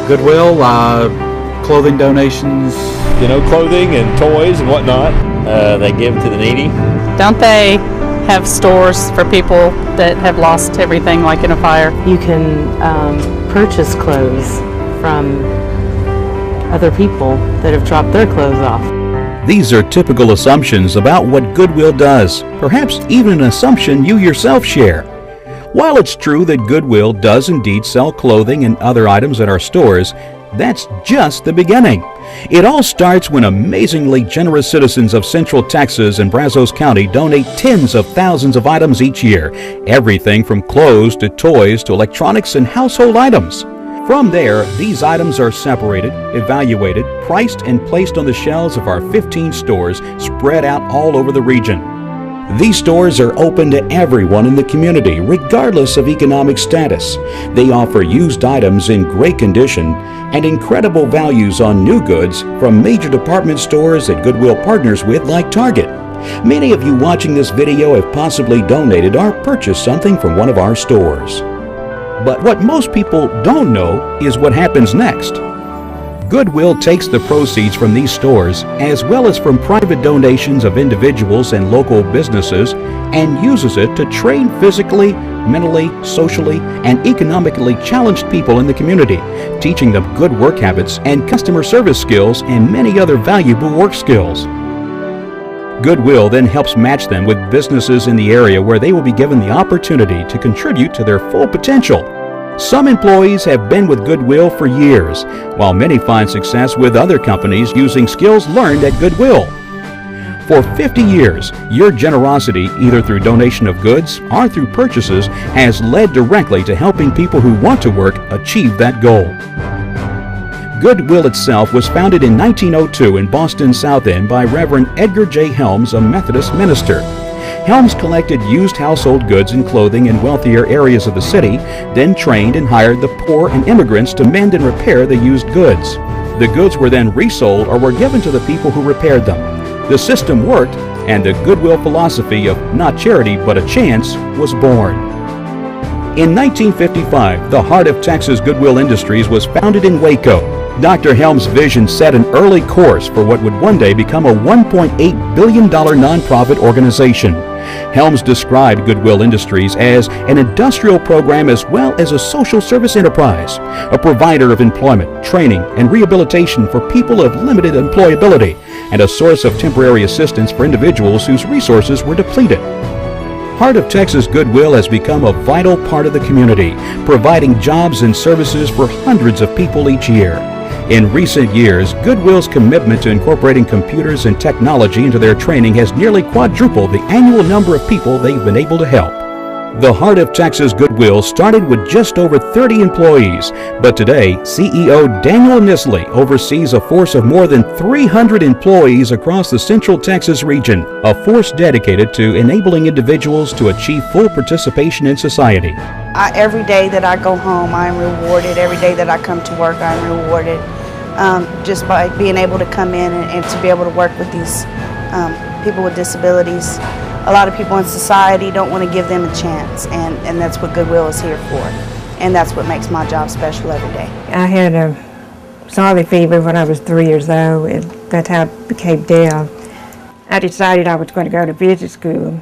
Goodwill, clothing donations. You know, clothing and toys and whatnot. They give to the needy. Don't they have stores for people that have lost everything, like in a fire? You can purchase clothes from other people that have dropped their clothes off. These are typical assumptions about what Goodwill does, perhaps even an assumption you yourself share. While it's true that Goodwill does indeed sell clothing and other items at our stores, that's just the beginning. It all starts when amazingly generous citizens of Central Texas and Brazos County donate tens of thousands of items each year, everything from clothes to toys to electronics and household items. From there, these items are separated, evaluated, priced, and placed on the shelves of our 15 stores spread out all over the region. These stores are open to everyone in the community, regardless of economic status. They offer used items in great condition and incredible values on new goods from major department stores that Goodwill partners with, like Target. Many of you watching this video have possibly donated or purchased something from one of our stores. But what most people don't know is what happens next. Goodwill takes the proceeds from these stores, as well as from private donations of individuals and local businesses, and uses it to train physically, mentally, socially, and economically challenged people in the community, teaching them good work habits and customer service skills and many other valuable work skills. Goodwill then helps match them with businesses in the area where they will be given the opportunity to contribute to their full potential. Some employees have been with Goodwill for years, while many find success with other companies using skills learned at Goodwill. For 50 years, your generosity, either through donation of goods or through purchases, has led directly to helping people who want to work achieve that goal. Goodwill itself was founded in 1902 in Boston South End by Reverend Edgar J. Helms, a Methodist minister. Helms collected used household goods and clothing in wealthier areas of the city, then trained and hired the poor and immigrants to mend and repair the used goods. The goods were then resold or were given to the people who repaired them. The system worked, and the Goodwill philosophy of not charity but a chance was born. In 1955, the Heart of Texas Goodwill Industries was founded in Waco. Dr. Helms' vision set an early course for what would one day become a $1.8 billion nonprofit organization. Helms described Goodwill Industries as an industrial program as well as a social service enterprise, a provider of employment, training, and rehabilitation for people of limited employability, and a source of temporary assistance for individuals whose resources were depleted. Heart of Texas Goodwill has become a vital part of the community, providing jobs and services for hundreds of people each year. In recent years, Goodwill's commitment to incorporating computers and technology into their training has nearly quadrupled the annual number of people they've been able to help. The Heart of Texas Goodwill started with just over 30 employees, but today, CEO Daniel Nisley oversees a force of more than 300 employees across the Central Texas region, a force dedicated to enabling individuals to achieve full participation in society. Every day that I go home, I'm rewarded. Every day that I come to work, I'm rewarded just by being able to come in and to be able to work with these people with disabilities. A lot of people in society don't want to give them a chance, and that's what Goodwill is here for. And that's what makes my job special every day. I had a scarlet fever when I was 3 years old, and that's how I became deaf. I decided I was going to go to business school.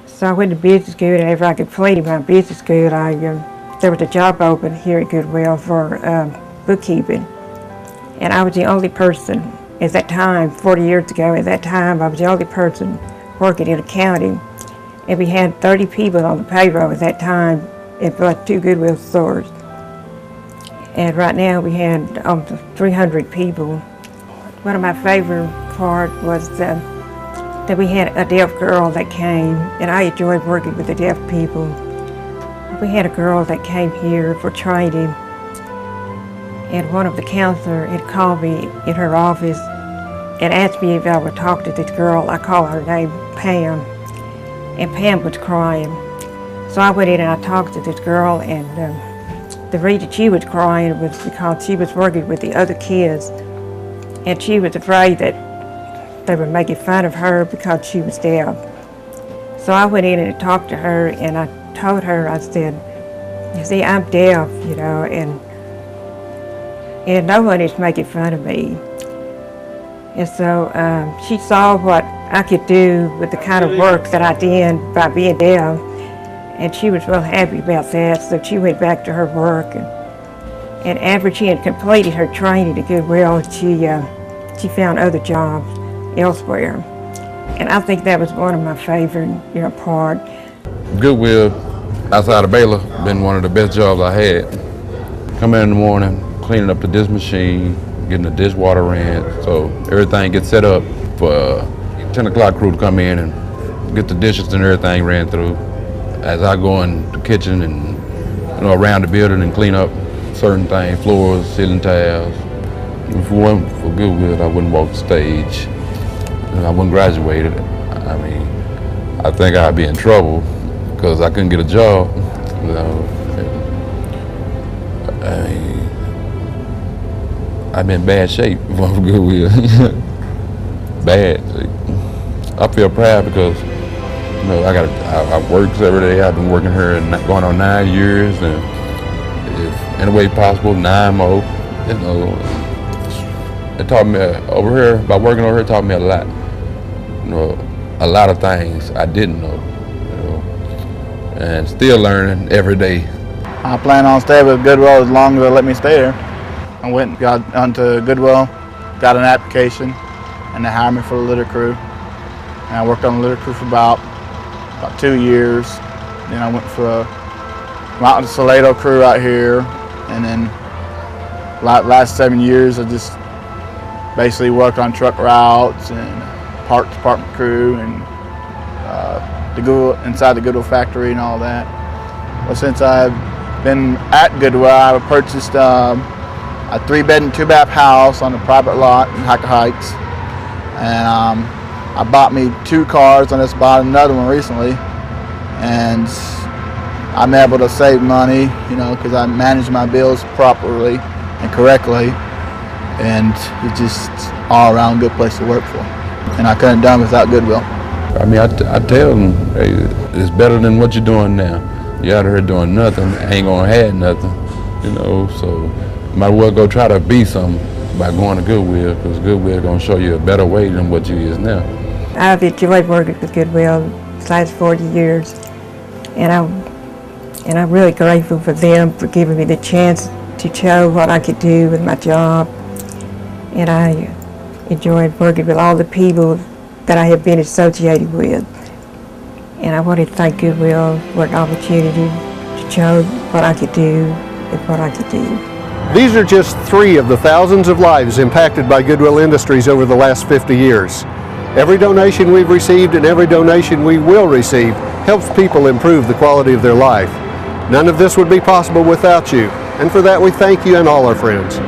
So I went to business school, and after I completed my business school, there was a job open here at Goodwill for bookkeeping. And I was the only person at that time, 40 years ago, at that time, I was the only person working in accounting. And we had 30 people on the payroll at that time in like 2 Goodwill stores. And right now we had almost 300 people. One of my favorite parts was that we had a deaf girl that came, and I enjoyed working with the deaf people. We had a girl that came here for training, and one of the counselors had called me in her office and asked me if I would talk to this girl. I call her name Pam, and Pam was crying. So I went in and I talked to this girl, and the reason she was crying was because she was working with the other kids, and she was afraid that they were making fun of her because she was deaf. So I went in and talked to her, and I told her, I said, you see, I'm deaf, you know, and and no one is making fun of me. And so she saw what I could do with the kind of work that I did by being deaf, and she was real happy about that, so she went back to her work. And after she had completed her training at Goodwill, she found other jobs elsewhere. And I think that was one of my favorite, part. Goodwill outside of Baylor been one of the best jobs I had. Come in the morning, cleaning up the dish machine, getting the dishwater ran, so everything gets set up for 10 o'clock crew to come in and get the dishes and everything ran through. As I go in the kitchen and around the building and clean up certain things, floors, ceiling tiles. If it wasn't for Goodwill, I wouldn't walk the stage. I wouldn't graduate. I mean, I think I'd be in trouble because I couldn't get a job. I mean, I'm in bad shape for Goodwill. Bad. I feel proud because I work every day. I've been working here going on 9 years, and if any way possible, 9 more. It taught me over here, by working over here, taught me a lot. A lot of things I didn't know, and still learning every day. I plan on staying with Goodwill as long as they let me stay there. I went and got onto Goodwill, got an application, and they hired me for the litter crew. And I worked on the litter crew for about 2 years. Then I went for a Mountain Salado crew out here, and then last 7 years I just basically worked on truck routes and parts department crew and inside the Goodwill factory and all that. Well, since I've been at Goodwill, I purchased a 3-bed and 2-bath house on a private lot in Hacker Heights, and I bought me 2 cars, and I just bought another one recently, and I'm able to save money, because I manage my bills properly and correctly, and it's just all around good place to work for. And I couldn't have done without Goodwill. I mean, I tell them, hey, it's better than what you're doing now. You're out here doing nothing, ain't gonna have nothing, so might as well go try to be something by going to Goodwill, because Goodwill gonna show you a better way than what you is now. I've enjoyed working with Goodwill the last 40 years, and I'm really grateful for them for giving me the chance to show what I could do with my job. And I enjoyed working with all the people that I have been associated with. And I want to thank Goodwill for an opportunity to show what I could do and what I could do. These are just 3 of the thousands of lives impacted by Goodwill Industries over the last 50 years. Every donation we've received and every donation we will receive helps people improve the quality of their life. None of this would be possible without you, and for that we thank you and all our friends.